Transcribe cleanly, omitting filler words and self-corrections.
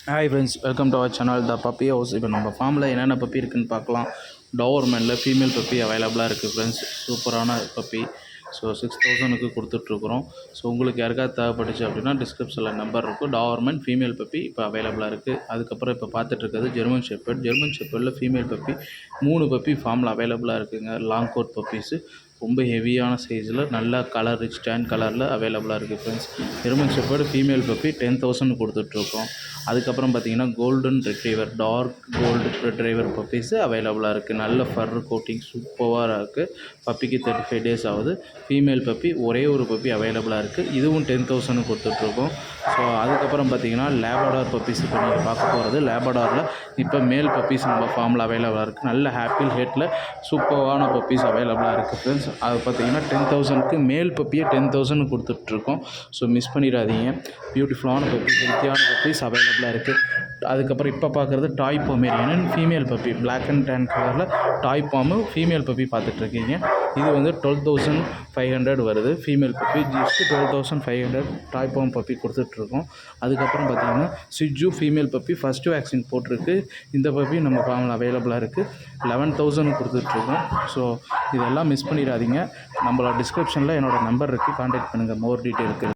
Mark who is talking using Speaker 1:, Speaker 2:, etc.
Speaker 1: Hi friends, welcome to our channel the puppy house. இப்போ நம்ம ஃபார்மில் என்னென்ன பப்பி இருக்குதுன்னு பார்க்கலாம். டோவர்மேனில் ஃபீமேல் பப்பி அவைலபிளாக இருக்குது ஃப்ரெண்ட்ஸ். சூப்பரான பப்பி. ஸோ 6000க்கு கொடுத்துட்ருக்குறோம். ஸோ உங்களுக்கு யாருக்காவது தேவைப்பட்டுச்சு அப்படின்னா டிஸ்கிரிப்ஷனில் நம்பர் இருக்கும். டோவர்மேன் ஃபீமேல் பப்பி இப்போ அவைலபிளாக இருக்குது. அதுக்கப்புறம் இப்போ பார்த்துட்ருக்கிறது ஜெர்மன் ஷெப்பர்டில் ஃபீமேல் பப்பி 3 பப்பி ஃபார்மில் அவைலபிளாக இருக்குதுங்க. லாங் கோட் பப்பீஸு ரொம்ப ஹெவியான சைஸில் நல்ல கலர் ரிச் டேன் கலரில் அவைலபிளாக இருக்குது friends. German shepherd female puppy 10,000 கொடுத்துட்ருக்கோம். அதுக்கப்புறம் பார்த்தீங்கன்னா golden retriever, dark gold retriever puppies அவைலபிளாக இருக்குது. நல்ல ஃபர் கோட்டிங் சூப்பராக இருக்குது. பப்பிக்கு 35 டேஸ் ஆகுது. ஃபீமேல் பப்பி ஒரே ஒரு பப்பி அவைலபிளாக இருக்குது. இதுவும் 10,000 கொடுத்துட்ருக்கோம். ஸோ அதுக்கப்புறம் பார்த்தீங்கன்னா லேபடார் பப்பீஸ் இப்போ நீங்கள் பார்க்க போகிறது. லேபடாரில் இப்போ மேல் பப்பீஸ் நம்ம ஃபார்மில் அவைலபிளாக இருக்குது. நல்ல ஹாப்பிள் ஹெட்டில் சூப்பரான பப்பீஸ் அவைலபிளாக இருக்குது ஃப்ரெண்ட்ஸ். அது பார்த்தீங்கன்னா 10,000க்கு மேல் பப்பியை 10,000 கொடுத்துட்ருக்கோம். ஸோ மிஸ் பண்ணிடாதீங்க. பியூட்டிஃபுல்லான பப்பீஸ், ஹெல்த்தியான பப்பீஸ் அவைலபிளாக இருக்குது. அதுக்கப்புறம் இப்போ பார்க்குறது toy pomeranian female puppy, black and tan கலரில் டாய் பாம்பு ஃபீமேல் பப்பி பார்த்துட்ருக்கீங்க. இது வந்து 12,500 வருது. ஃபீமேல் பப்பி ஜஸ்ட்டு 12,500 டாய் பாம்பு பப்பி கொடுத்துட்ருக்கோம். அதுக்கப்புறம் பார்த்தீங்கன்னா சிஜு ஃபீமேல் பப்பி ஃபஸ்ட்டு வேக்சின் போட்டிருக்கு. இந்த பப்பி நம்ம ஃபார்மில் அவைலபிளாக இருக்குது. 11,000 கொடுத்துட்ருக்கோம். ஸோ இதெல்லாம் மிஸ் பண்ணிடாதீங்க. நம்மளோட டிஸ்கிரிப்ஷனில் என்னோடய நம்பர் இருக்குது, கான்டாக்ட் பண்ணுங்கள் மோர் டீட்டெயிலுக்கு.